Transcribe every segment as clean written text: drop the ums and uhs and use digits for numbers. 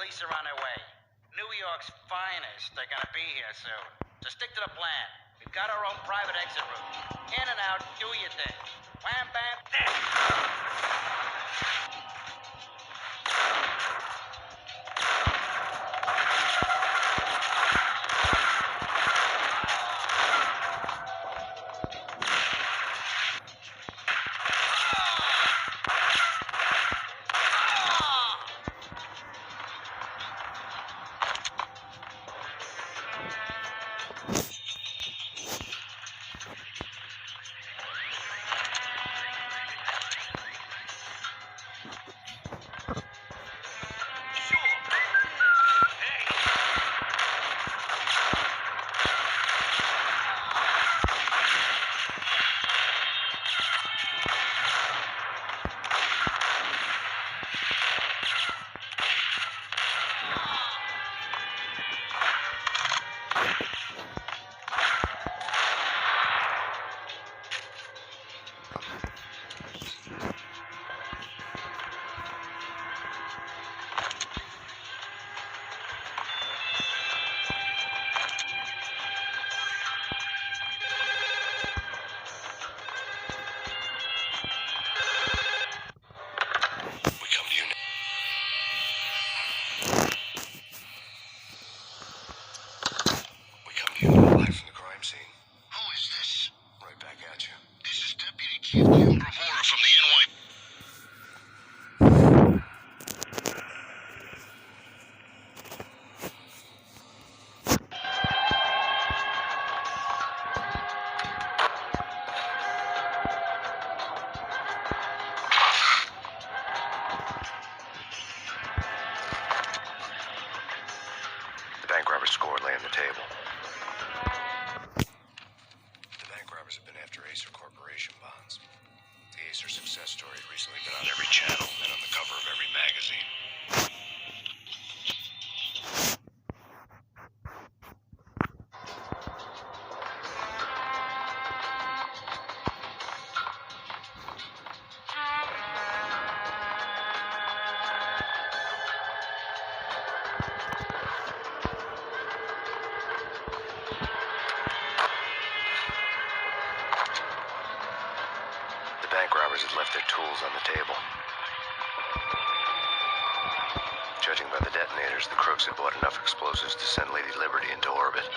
police are on their way. New York's finest are gonna be here soon. So stick to the plan. We've got our own private exit route. In and out, do your thing. Wham, bam, Score lay on the table. The bank robbers have been after Acer Corporation bonds. The Acer success story had recently been on every channel and on the cover of every magazine. Bank robbers had left their tools on the table. Judging by the detonators, the crooks had bought enough explosives to send Lady Liberty into orbit.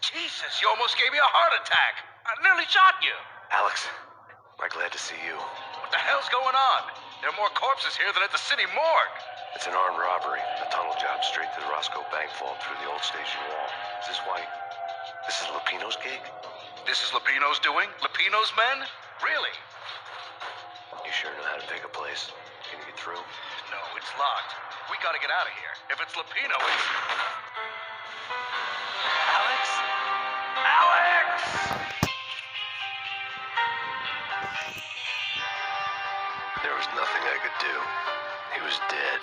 Jesus, you almost gave me a heart attack. I nearly shot you. Alex, we're glad to see you. What the hell's going on? There are more corpses here than at the city morgue. It's an armed robbery. A tunnel job straight to the Roscoe Bank vault through the old station wall. Is this why? This is Lupino's gig? This is Lupino's doing? Lupino's men? Really? You sure know how to pick a place? Can you get through? No, it's locked. We gotta get out of here. If it's Lupino, it's... Alex? Alex! There was nothing I could do. He was dead.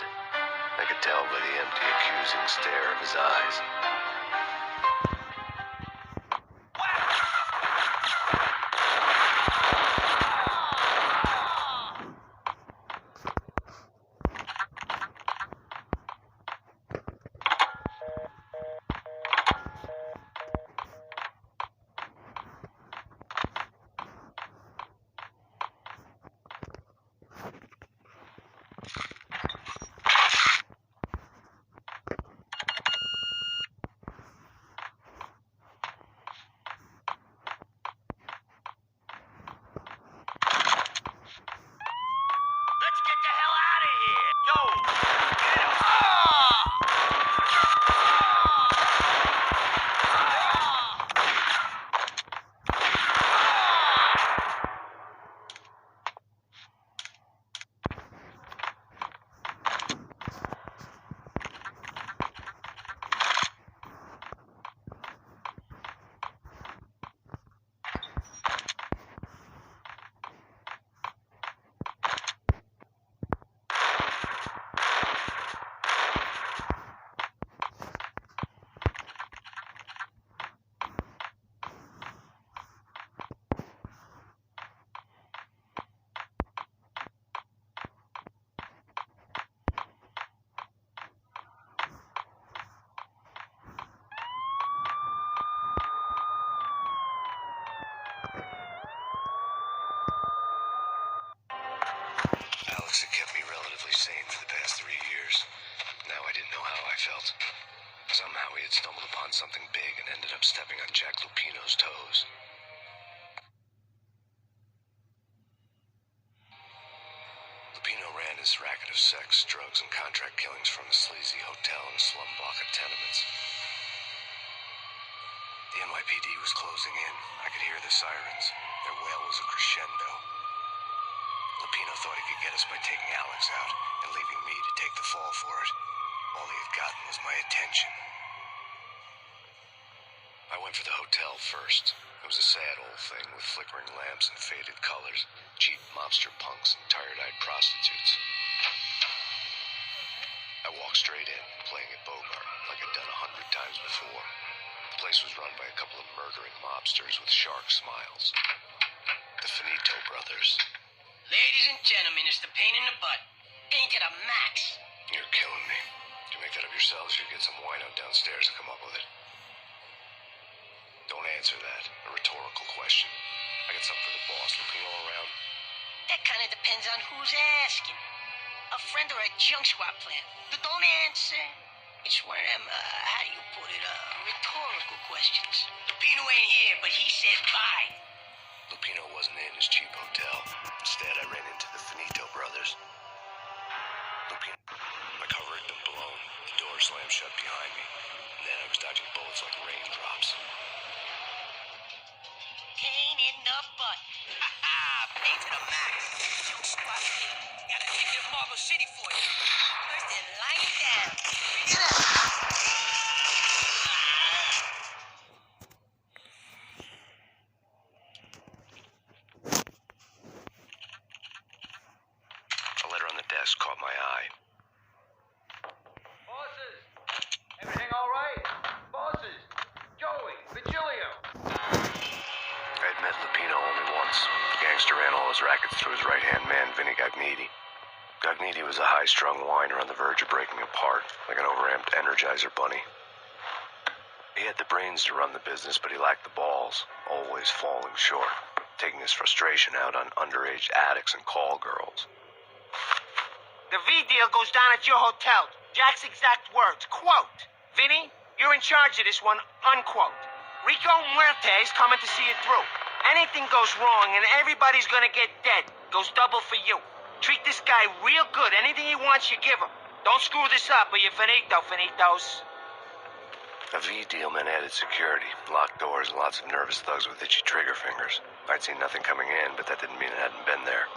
I could tell by the empty, accusing stare of his eyes. and ended up stepping on Jack Lupino's toes. Lupino ran his racket of sex, drugs, and contract killings from a sleazy hotel in a slum block of tenements. The NYPD was closing in. I could hear the sirens. Their wail was a crescendo. Lupino thought he could get us by taking Alex out and leaving me to take the fall for it. All he had gotten was my attention. I went for the hotel first. It was a sad old thing with flickering lamps and faded colors, cheap mobster punks and tired-eyed prostitutes. I walked straight in, playing at Bogart like I'd done 100 times before. The place was run by a couple of murdering mobsters with shark smiles. The Finito brothers. Ladies and gentlemen, it's the pain in the butt. Pain to the max. You're killing me. Did you make that up yourselves, or you get some wino downstairs to come up with it? Don't answer that. A rhetorical question. I got something for the boss. Lupino around? That kind of depends on who's asking. A friend or a junk swap plan. But don't answer. It's one of them, how do you put it, rhetorical questions. Lupino ain't here, but he said bye. Lupino wasn't in his cheap hotel. Instead, I ran into the Finito brothers. Lupino. My cover had been blown. The door slammed shut behind me. And then I was dodging bullets like raindrops. Pain in the butt. Ha ha! Pain to the max. Junk swap kid. Got a ticket to Marble City for you. First then line it down. Bring it up. A letter on the desk caught my eye. Bosses! Everything all right? Bosses! Joey! Vigilio! I had met Lupino only once. The gangster ran all his rackets through his right-hand man, Vinny Gagniti. Gagniti was a high-strung whiner on the verge of breaking apart, like an overamped Energizer bunny. He had the brains to run the business, but he lacked the balls, always falling short, taking his frustration out on underage addicts and call girls. The V deal goes down at your hotel. Jack's exact words, quote, "Vinny, you're in charge of this one," unquote. Rico Muerte's coming to see it through. Anything goes wrong and everybody's gonna get dead. Goes double for you. Treat this guy real good. Anything he wants, you give him. Don't screw this up or you're finito, finitos. A V deal meant added security, locked doors, and lots of nervous thugs with itchy trigger fingers. I'd seen nothing coming in, but that didn't mean it hadn't been there.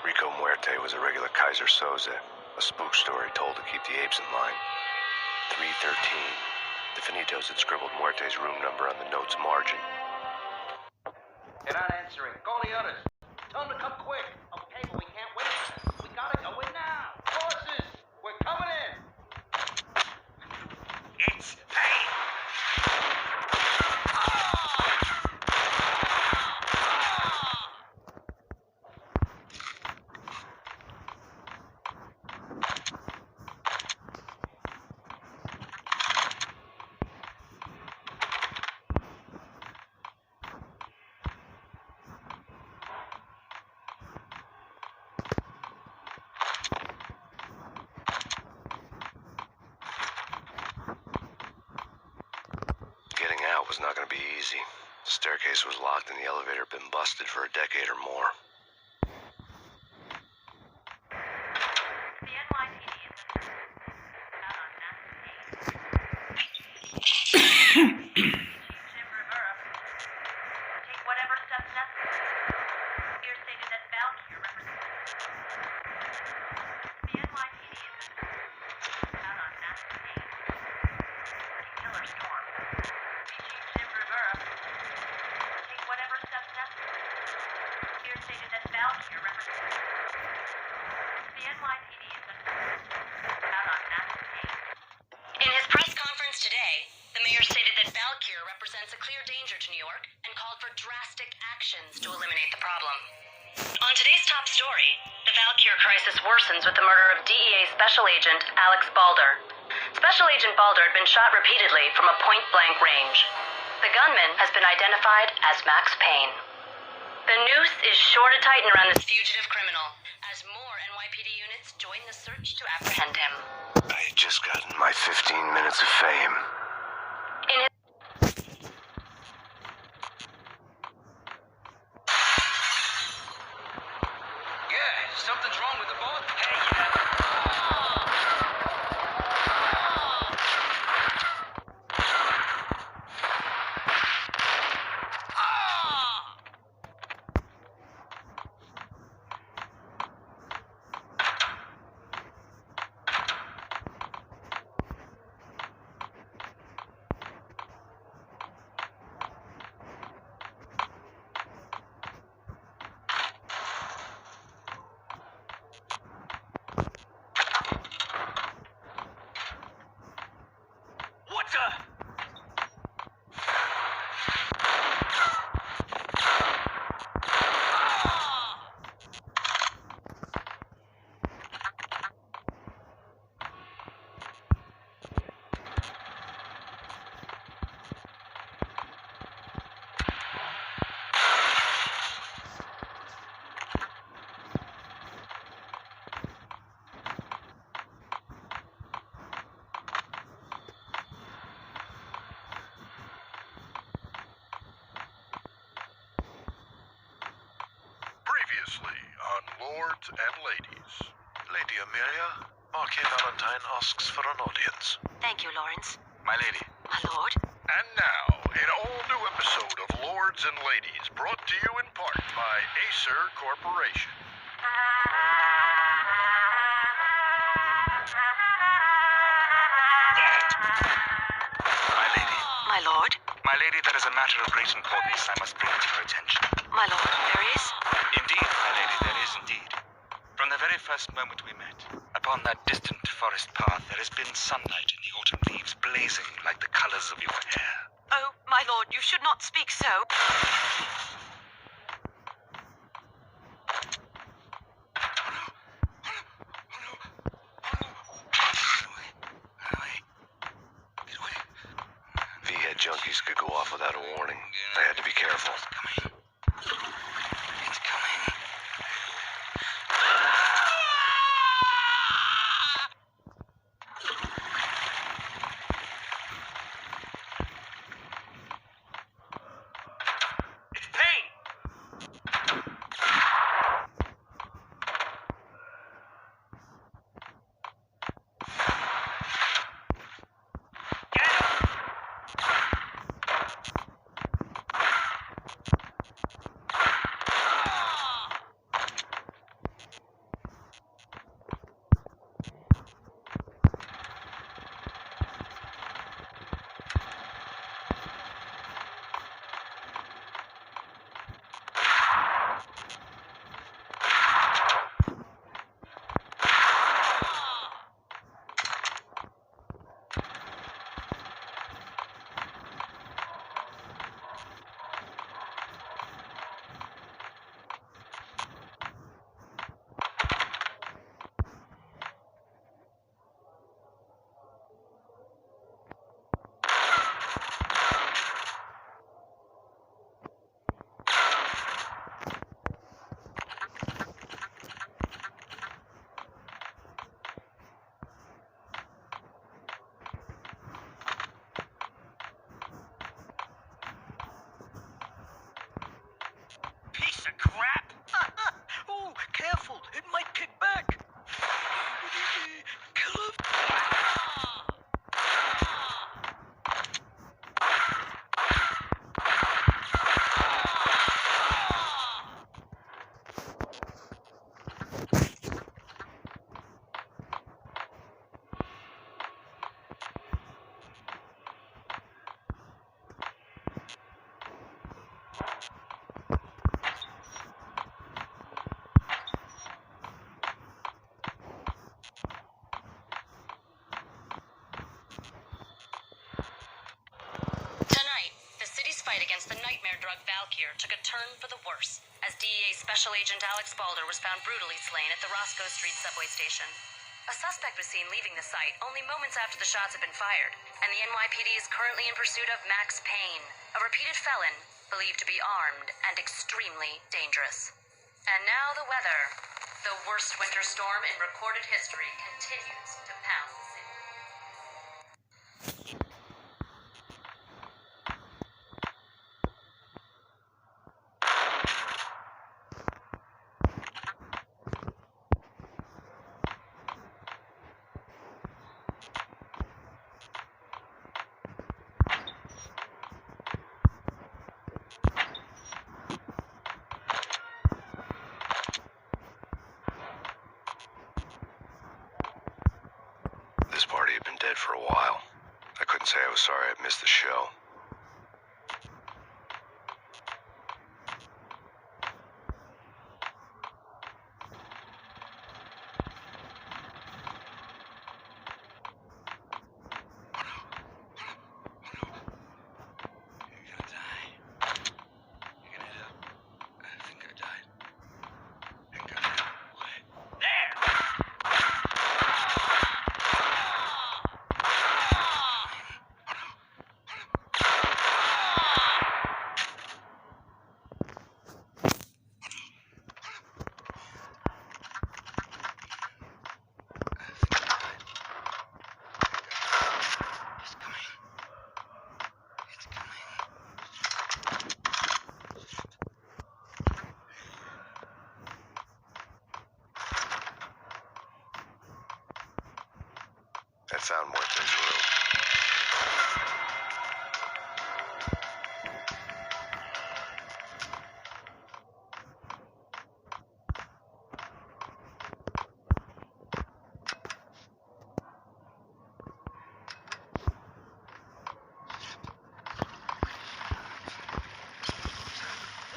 Rico Muerte was a regular Kaiser Soze, a spook story told to keep the apes in line. 313. The Finitos had scribbled Muerte's room number on the note's margin. They're not answering. Call the others. Tell them to come quick. Okay, but we can't wait. We gotta go in now. Bosses! We're coming in! It's pain. Getting out was not going to be easy. The staircase was locked and the elevator had been busted for a decade or more. The NYPD is out on Max Payne. Jim Rivera. Take whatever steps necessary. Here stated that Valkyrie represents. The NYPD is out on Max Payne. Killer Storm. Jim Rivera. Take whatever steps necessary. Here stated that Valkyrie represents. The NYPD is out on Max Payne. In his press conference today, the mayor stated that Valkyr represents a clear danger to New York and called for drastic actions to eliminate the problem. On today's top story, the Valkyr crisis worsens with the murder of DEA Special Agent Alex Balder. Special Agent Balder had been shot repeatedly from a point-blank range. The gunman has been identified as Max Payne. The noose is sure to tighten around this fugitive criminal as more NYPD units join the search to apprehend him. I had just gotten my 15 minutes of fame. In his lords and ladies. Lady Amelia, Marquis Valentine asks for an audience. Thank you, Lawrence. My lady. My lord. And now, an all-new episode of Lords and Ladies, brought to you in part by Acer Corporation. My lady. My lord. My lady, there is a matter of great importance I must bring to your attention. My lord, there is? Indeed, my lady, there is indeed. From the very first moment we met, upon that distant forest path, there has been sunlight in the autumn leaves blazing like the colors of your hair. Oh, my lord, you should not speak so. V-head junkies could go off without a warning. I had to be careful. It's coming. It's Payne! Get him! Piece of crap! Oh, careful! It might kick back! Kill him! Tonight, the city's fight against the nightmare drug Valkyr took a turn for the worse, as DEA Special Agent Alex Balder was found brutally slain at the Roscoe Street subway station. A suspect was seen leaving the site only moments after the shots had been fired, and the NYPD is currently in pursuit of Max Payne, a repeated felon believed to be armed and extremely dangerous. And now the weather. The worst winter storm in recorded history continues to pound the city. This party had been dead for a while. I couldn't say I was sorry I'd missed the show. You're gonna die. You're gonna end up. I think I died. You're gonna die. There! It's coming. It's coming. found Muerte's room.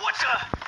What's up?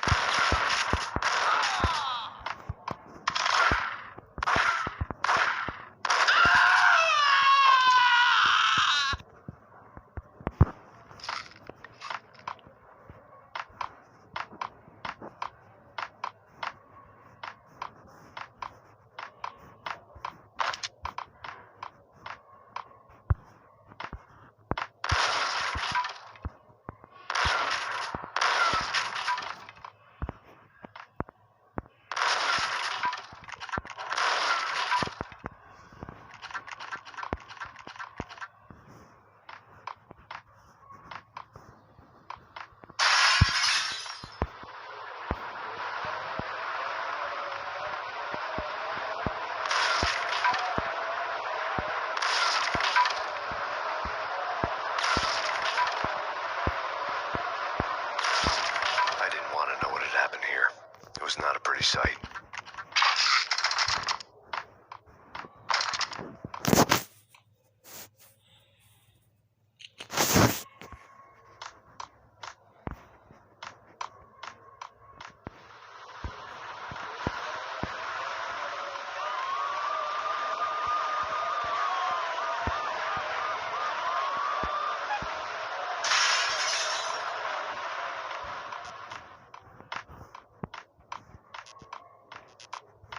I didn't want to know what had happened here. It was not a pretty sight.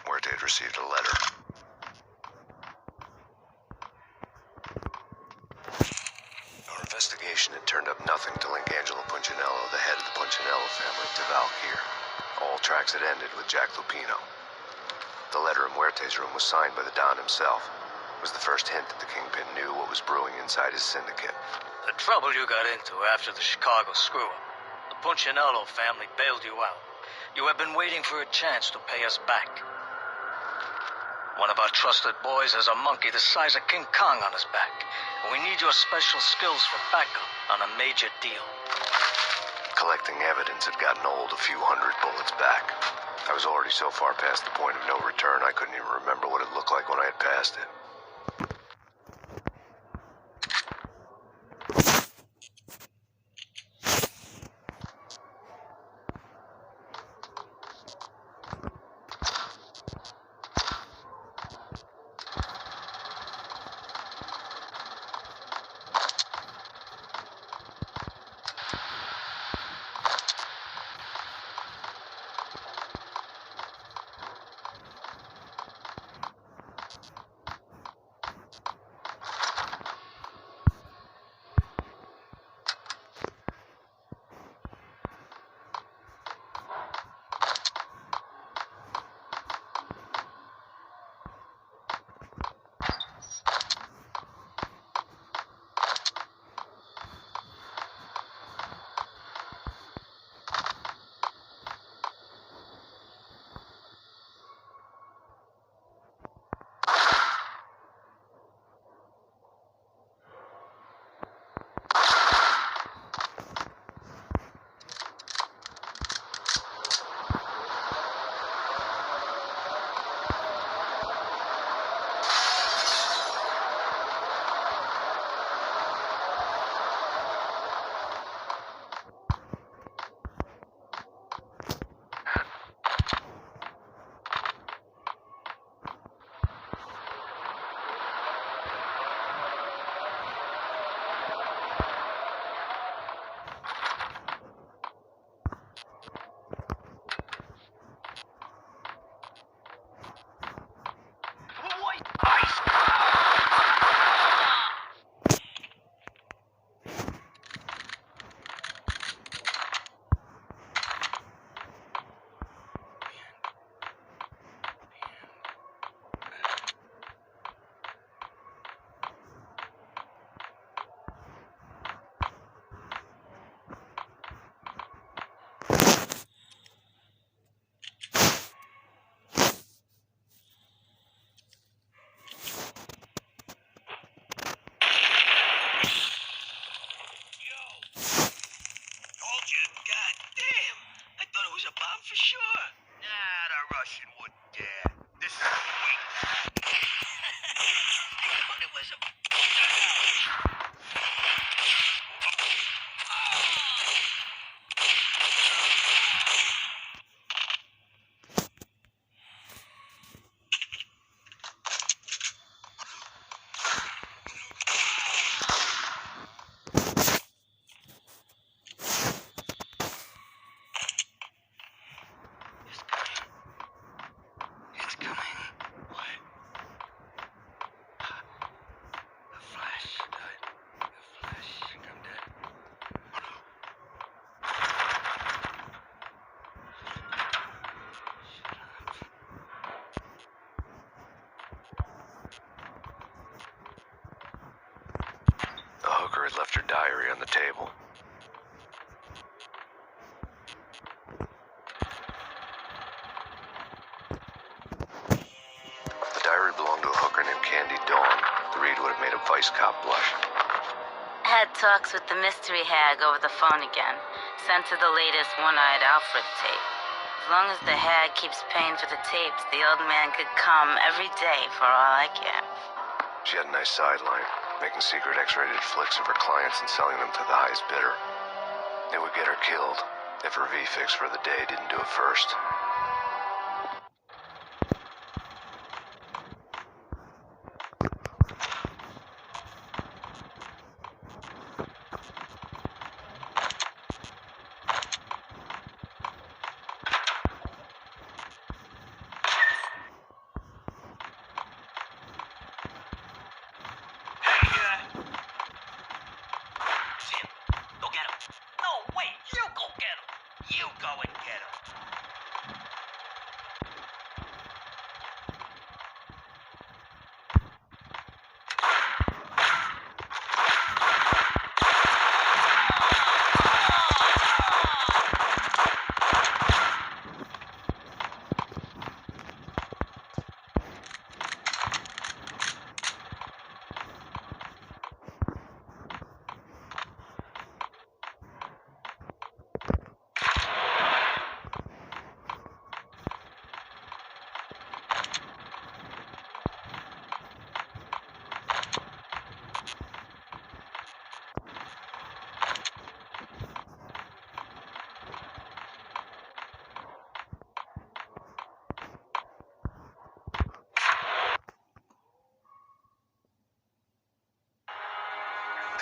Muerte had received a letter. Our investigation had turned up nothing to link Angelo Punchinello, the head of the Punchinello family, to Valkyr. All tracks had ended with Jack Lupino. The letter in Muerte's room was signed by the Don himself. It was the first hint that the Kingpin knew what was brewing inside his syndicate. The trouble you got into after the Chicago screw-up. The Punchinello family bailed you out. You have been waiting for a chance to pay us back. One of our trusted boys has a monkey the size of King Kong on his back. And we need your special skills for backup on a major deal. Collecting evidence had gotten old a few hundred bullets back. I was already so far past the point of no return, I couldn't even remember what it looked like when I had passed it. for sure. Nah, the Russian wouldn't dare. This is sweet. I thought it was a... It's coming. What? The flash. The flash. I think I'm dead. Oh no. Shut up. The hooker had left her diary on the table. The diary belonged to a hooker named Candy Dawn. The read would have made a vice cop blush. Had talks with the mystery hag over the phone again. Sent her the latest one-eyed Alfred tape. As long as the hag keeps paying for the tapes, the old man could come every day for all I care. She had a nice sideline, making secret X-rated flicks of her clients and selling them to the highest bidder. It would get her killed if her V-fix for the day didn't do it first. Jim, go get him. No, wait, you go get him. You go and get him.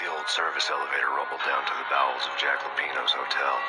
The old service elevator rumbled down to the bowels of Jack Lupino's hotel.